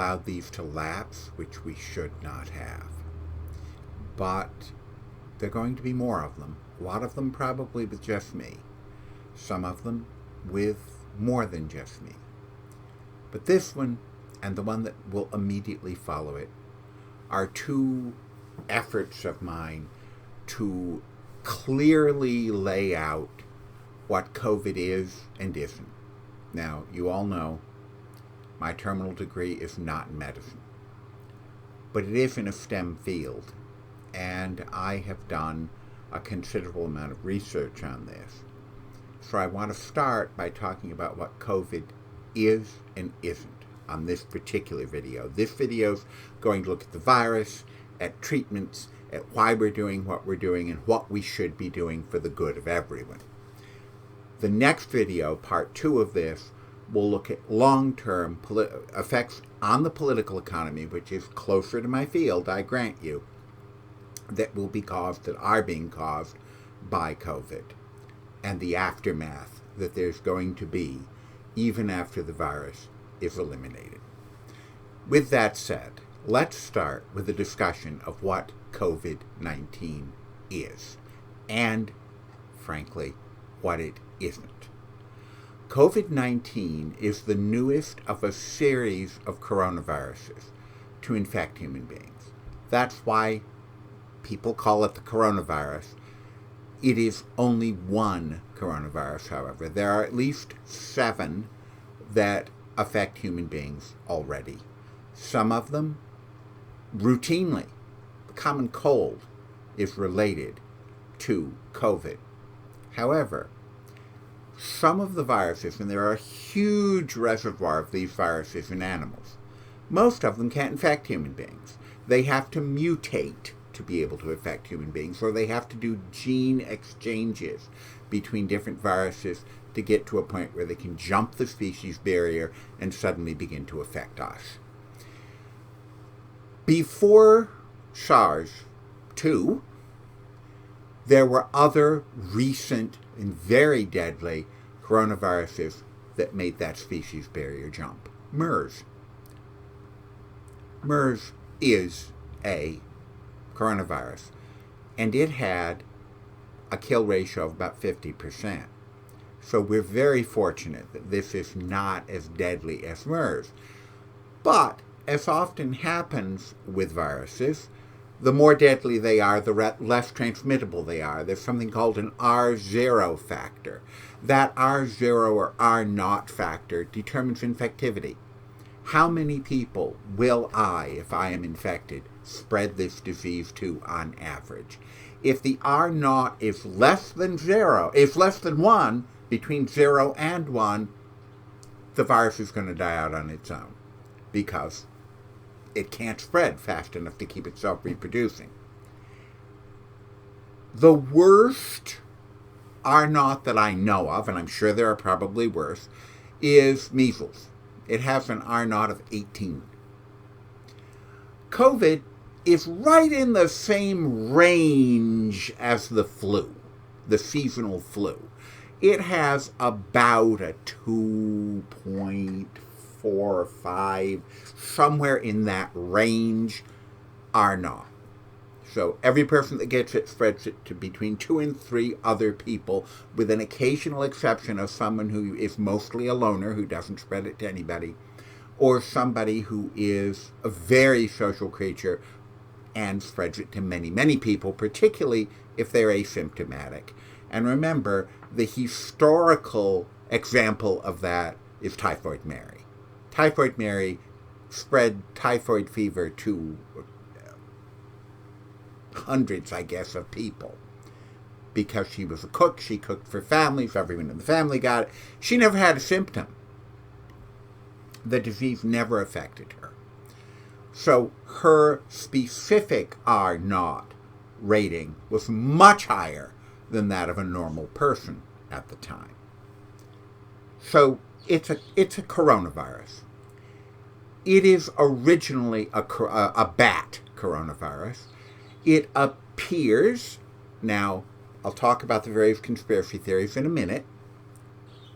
allowed these to lapse, which we should not have. But there are going to be more of them. A lot of them probably with just me. Some of them with more than just me. But this one, and the one that will immediately follow it, are two efforts of mine to clearly lay out what COVID is and isn't. Now, you all know my terminal degree is not in medicine, but it is in a STEM field, and I have done a considerable amount of research on this. So I want to start by talking about what COVID is and isn't on this particular video. This video is going to look at the virus, at treatments, at why we're doing what we're doing, and what we should be doing for the good of everyone. The next video, part 2 of this, will look at long-term effects on the political economy, which is closer to my field, I grant you, that are being caused by COVID, and the aftermath that there's going to be even after the virus is eliminated. With that said, let's start with a discussion of what COVID-19 is, and, frankly, what it isn't. COVID-19 is the newest of a series of coronaviruses to infect human beings. That's why people call it the coronavirus. It is only one coronavirus, however. There are at least 7 that affect human beings already. Some of them routinely. The common cold is related to COVID. However, some of the viruses, and there are a huge reservoir of these viruses in animals, most of them can't infect human beings. They have to mutate to be able to affect human beings, or they have to do gene exchanges between different viruses to get to a point where they can jump the species barrier and suddenly begin to affect us. Before SARS-2, there were other recent and very deadly coronaviruses that made that species barrier jump. MERS. MERS is a coronavirus, and it had a kill ratio of about 50%. So we're very fortunate that this is not as deadly as MERS. But, as often happens with viruses, the more deadly they are, the less transmittable they are. There's something called an R0 factor. That R0 or R0 factor determines infectivity. How many people will I, if I am infected, spread this disease to on average? If the R0 is less than 1, between 0 and 1, the virus is going to die out on its own because it can't spread fast enough to keep itself reproducing. The worst R0 that I know of, and I'm sure there are probably worse, is measles. It has an R0 of 18. COVID is right in the same range as the flu, the seasonal flu. It has about a 2.4 or 5, somewhere in that range, R0. So every person that gets it spreads it to between 2 and 3 other people, with an occasional exception of someone who is mostly a loner, who doesn't spread it to anybody, or somebody who is a very social creature and spreads it to many, many people, particularly if they're asymptomatic. And remember, the historical example of that is Typhoid Mary. Typhoid Mary spread typhoid fever to hundreds, I guess, of people. Because she was a cook, she cooked for families, everyone in the family got it. She never had a symptom. The disease never affected her. So her specific R0 rating was much higher than that of a normal person at the time. So it's a coronavirus. It is originally a bat coronavirus. It appears, now I'll talk about the various conspiracy theories in a minute,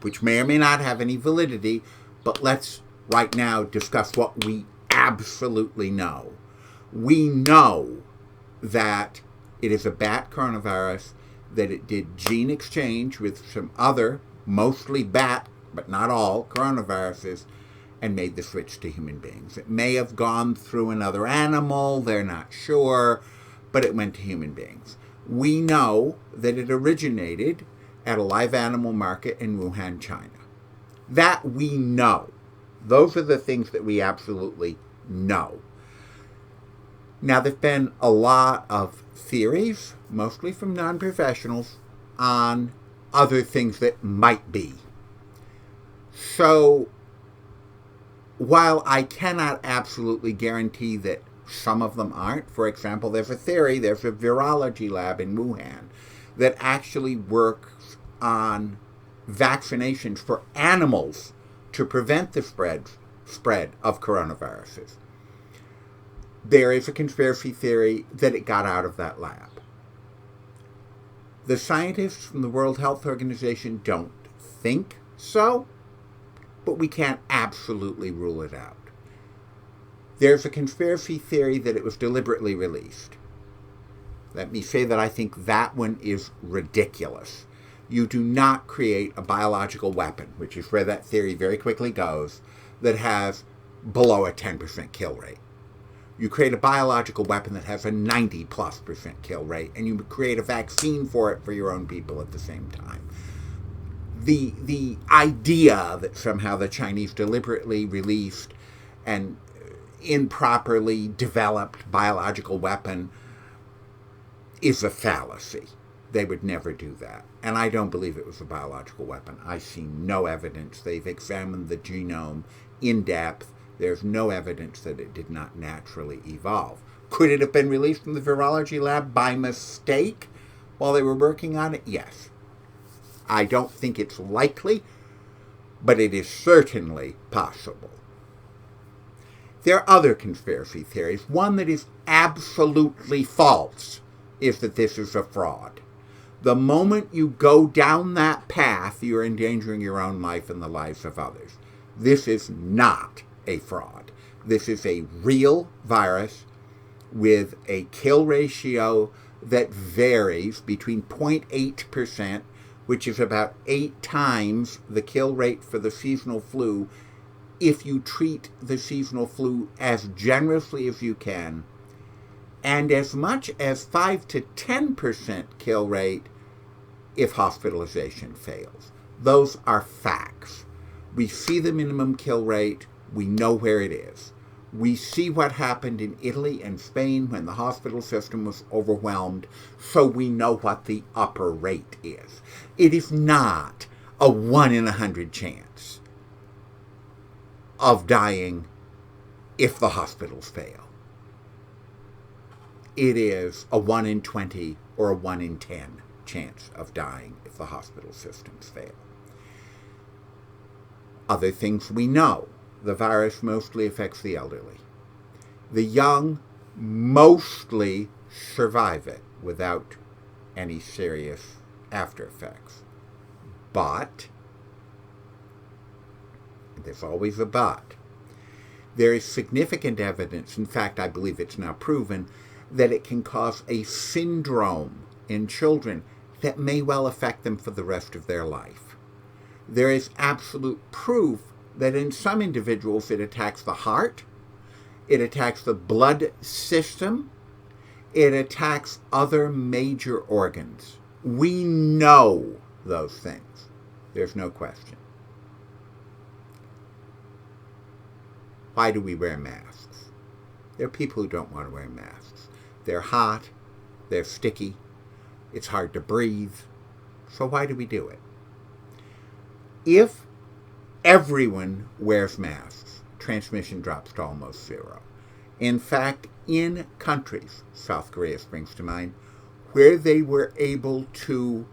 which may or may not have any validity, but let's right now discuss what we absolutely know. We know that it is a bat coronavirus, that it did gene exchange with some other, mostly bat, but not all, coronaviruses, and made the switch to human beings. It may have gone through another animal, they're not sure, but it went to human beings. We know that it originated at a live animal market in Wuhan, China. That we know. Those are the things that we absolutely know. Now, there have been a lot of theories, mostly from non-professionals, on other things that might be. So, while I cannot absolutely guarantee that some of them aren't, for example, there's a virology lab in Wuhan that actually works on vaccinations for animals to prevent the spread of coronaviruses. There is a conspiracy theory that it got out of that lab. The scientists from the World Health Organization don't think so, but we can't absolutely rule it out. There's a conspiracy theory that it was deliberately released. Let me say that I think that one is ridiculous. You do not create a biological weapon, which is where that theory very quickly goes, that has below a 10% kill rate. You create a biological weapon that has a 90+% kill rate, and you create a vaccine for it for your own people at the same time. The idea that somehow the Chinese deliberately released an improperly developed biological weapon is a fallacy. They would never do that. And I don't believe it was a biological weapon. I see no evidence. They've examined the genome in depth. There's no evidence that it did not naturally evolve. Could it have been released from the virology lab by mistake while they were working on it? Yes. I don't think it's likely, but it is certainly possible. There are other conspiracy theories. One that is absolutely false is that this is a fraud. The moment you go down that path, you're endangering your own life and the lives of others. This is not a fraud. This is a real virus with a kill ratio that varies between 0.8%, which is about 8 times the kill rate for the seasonal flu, if you treat the seasonal flu as generously as you can, and as much as 5 to 10% kill rate if hospitalization fails. Those are facts. We see the minimum kill rate. We know where it is. We see what happened in Italy and Spain when the hospital system was overwhelmed, so we know what the upper rate is. It is not a 1 in 100 chance of dying if the hospitals fail. It is a 1 in 20 or a 1 in 10 chance of dying if the hospital systems fail. Other things we know. The virus mostly affects the elderly. The young mostly survive it without any serious after effects. But, there's always a but, there is significant evidence, in fact I believe it's now proven, that it can cause a syndrome in children that may well affect them for the rest of their life. There is absolute proof that in some individuals it attacks the heart, it attacks the blood system, it attacks other major organs. We know those things. There's no question. Why do we wear masks? There are people who don't want to wear masks. They're hot, they're sticky, it's hard to breathe. So why do we do it? If everyone wears masks, transmission drops to almost zero. In fact, in countries, South Korea springs to mind, where they were able to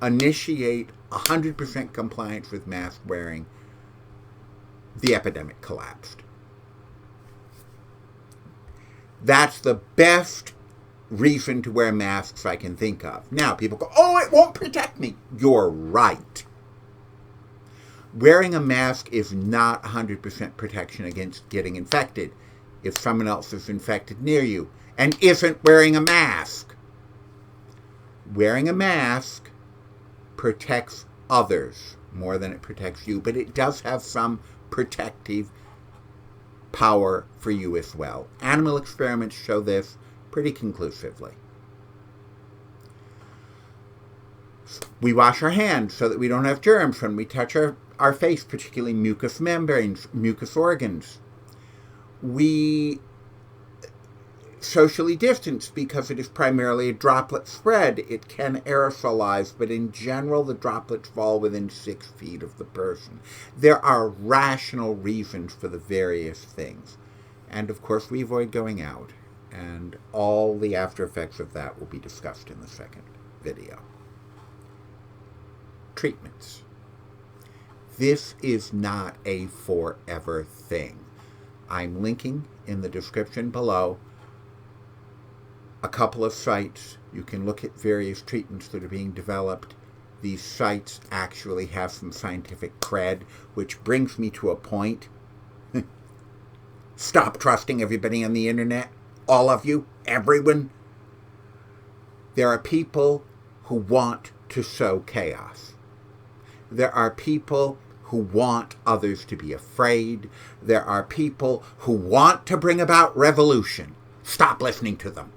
initiate 100% compliance with mask wearing, the epidemic collapsed. That's the best reason to wear masks I can think of. Now, people go, oh, it won't protect me. You're right. Wearing a mask is not 100% protection against getting infected. if someone else is infected near you and isn't wearing a mask. Wearing a mask protects others more than it protects you, but it does have some protective power for you as well. Animal experiments show this pretty conclusively. We wash our hands so that we don't have germs when we touch our face, particularly mucous membranes, mucous organs. We socially distance because it is primarily a droplet spread. It can aerosolize, but in general the droplets fall within 6 feet of the person. There are rational reasons for the various things. And of course we avoid going out, and all the after effects of that will be discussed in the second video. Treatments. This is not a forever thing. I'm linking in the description below a couple of sites. You can look at various treatments that are being developed. These sites actually have some scientific cred, which brings me to a point. Stop trusting everybody on the internet. All of you, everyone. There are people who want to sow chaos. There are people who want others to be afraid. There are people who want to bring about revolution. Stop listening to them.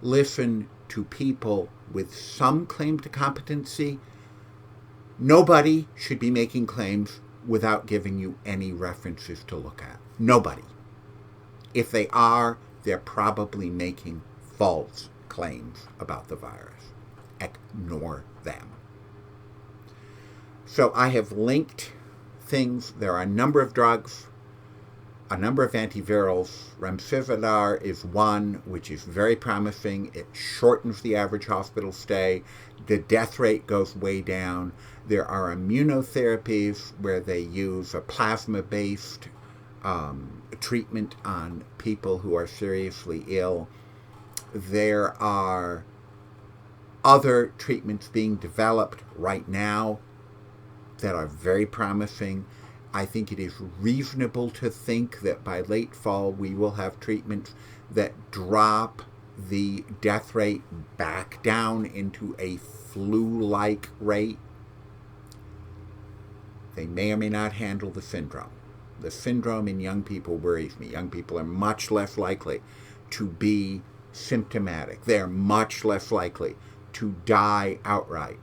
Listen to people with some claim to competency. Nobody should be making claims without giving you any references to look at. Nobody. If they are, they're probably making false claims about the virus. Ignore them. So I have linked things. There are a number of drugs, a number of antivirals. Remdesivir is one, which is very promising. It shortens the average hospital stay. The death rate goes way down. There are immunotherapies where they use a plasma-based treatment on people who are seriously ill. There are other treatments being developed right now that are very promising. I think it is reasonable to think that by late fall we will have treatments that drop the death rate back down into a flu-like rate. They may or may not handle the syndrome. The syndrome in young people worries me. Young people are much less likely to be symptomatic. They're much less likely to die outright.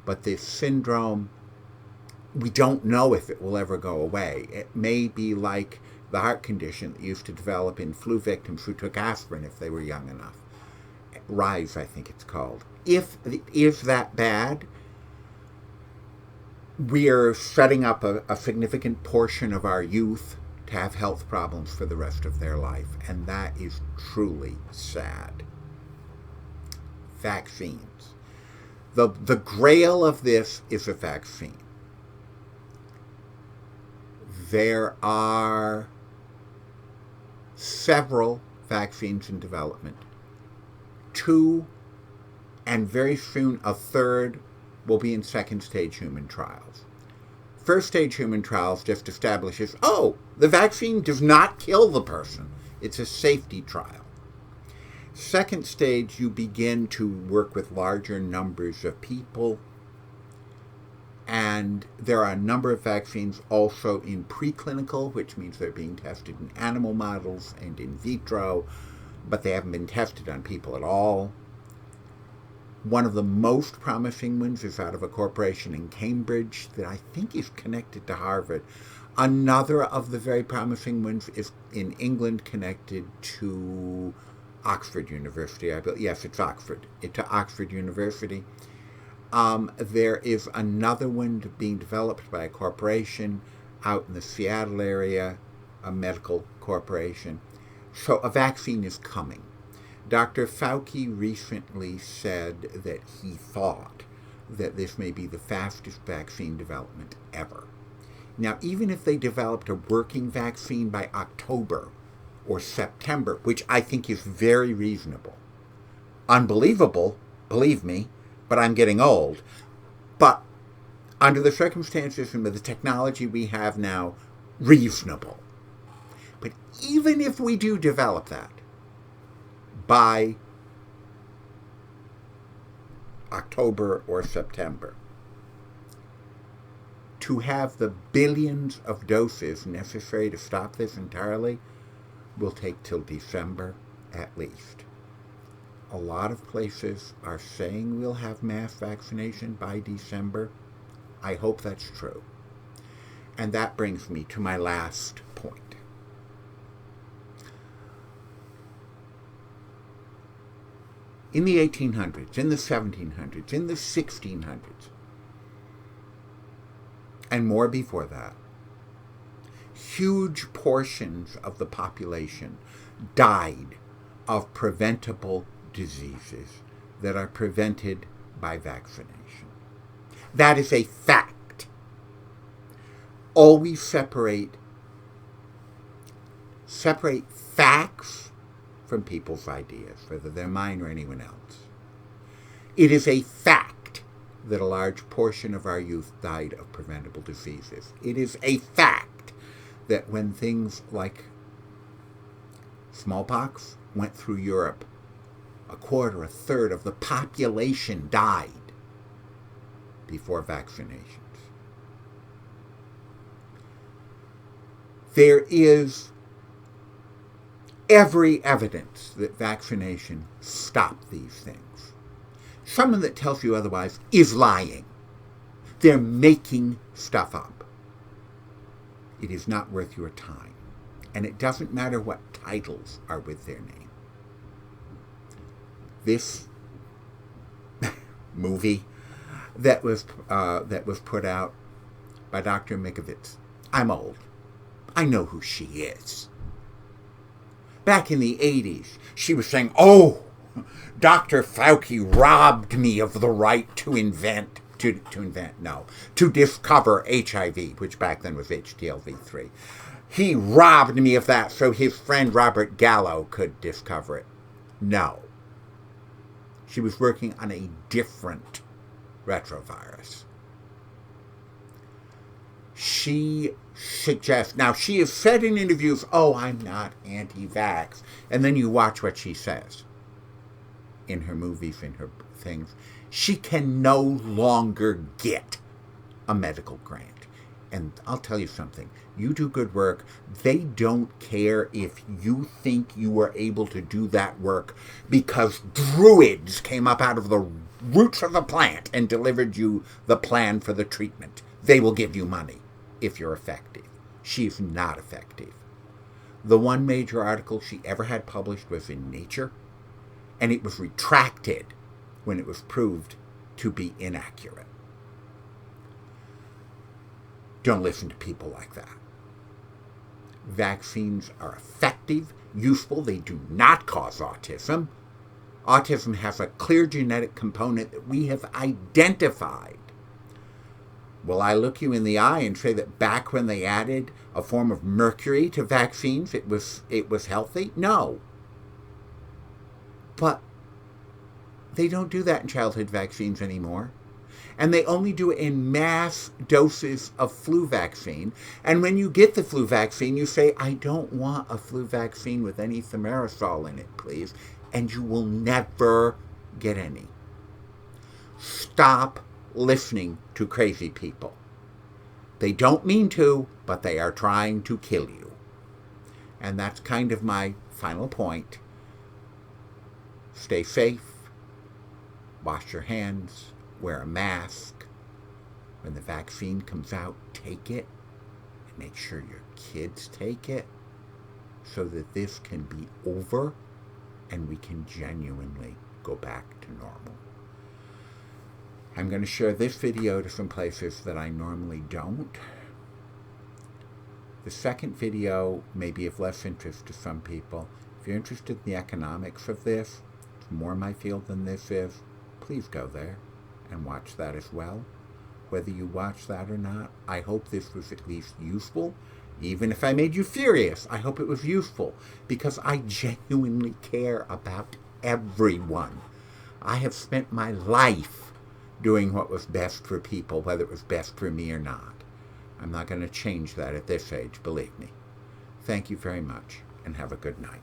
But this syndrome, we don't know if it will ever go away. It may be like the heart condition that used to develop in flu victims who took aspirin if they were young enough. RISE, I think it's called. If it is that bad, we're setting up a significant portion of our youth to have health problems for the rest of their life, and that is truly sad. Vaccines. The grail of this is a vaccine. There are several vaccines in development. 2, and very soon a third, will be in second stage human trials. First stage human trials just establishes, the vaccine does not kill the person. It's a safety trial. Second stage, you begin to work with larger numbers of people. And there are a number of vaccines also in preclinical, which means they're being tested in animal models and in vitro, but they haven't been tested on people at all. One of the most promising ones is out of a corporation in Cambridge that I think is connected to Harvard. Another of the very promising ones is in England, connected to Oxford University. Yes, it's Oxford. To Oxford University. There is another one being developed by a corporation out in the Seattle area, a medical corporation. So a vaccine is coming. Dr. Fauci recently said that he thought that this may be the fastest vaccine development ever. Now, even if they developed a working vaccine by October or September, which I think is very reasonable, unbelievable, believe me, but I'm getting old. But under the circumstances and with the technology we have now, reasonable. even if we do develop that by October or September, to have the billions of doses necessary to stop this entirely will take till December at least. A lot of places are saying we'll have mass vaccination by December. I hope that's true. And that brings me to my last point. In the 1800s, in the 1700s, in the 1600s, and more before that, huge portions of the population died of preventable diseases that are prevented by vaccination. That is a fact. Always separate facts from people's ideas, whether they're mine or anyone else. It is a fact that a large portion of our youth died of preventable diseases. It is a fact that when things like smallpox went through Europe, a quarter, a third of the population died before vaccinations. There is every evidence that vaccination stopped these things. Someone that tells you otherwise is lying. They're making stuff up. It is not worth your time. And it doesn't matter what titles are with their name. This movie that was put out by Dr. Mikovits. I'm old. I know who she is. Back in the 80s, she was saying, "Oh, Dr. Fauci robbed me of the right to discover HIV, which back then was HTLV3. He robbed me of that so his friend Robert Gallo could discover it." No. She was working on a different retrovirus. She suggests, now she has said in interviews, "Oh, I'm not anti-vax," and then you watch what she says in her movies, in her things. She can no longer get a medical grant. And I'll tell you something, you do good work, they don't care if you think you were able to do that work because druids came up out of the roots of the plant and delivered you the plan for the treatment. They will give you money if you're effective. She's not effective. The one major article she ever had published was in Nature, and it was retracted when it was proved to be inaccurate. Don't listen to people like that. Vaccines are effective, useful. They do not cause autism. Autism has a clear genetic component that we have identified. Will I look you in the eye and say that back when they added a form of mercury to vaccines, it was healthy? No. But they don't do that in childhood vaccines anymore. And they only do it in mass doses of flu vaccine. And when you get the flu vaccine, you say, "I don't want a flu vaccine with any thimerosal in it, please." And you will never get any. Stop listening to crazy people. They don't mean to, but they are trying to kill you. And that's kind of my final point. Stay safe. Wash your hands. Wear a mask. When the vaccine comes out, take it. And make sure your kids take it so that this can be over and we can genuinely go back to normal. I'm going to share this video to some places that I normally don't. The second video may be of less interest to some people. If you're interested in the economics of this, it's more my field than this is, please go there and watch that as well. Whether you watch that or not, I hope this was at least useful. Even if I made you furious, I hope it was useful because I genuinely care about everyone. I have spent my life doing what was best for people, whether it was best for me or not. I'm not going to change that at this age, believe me. Thank you very much, and have a good night.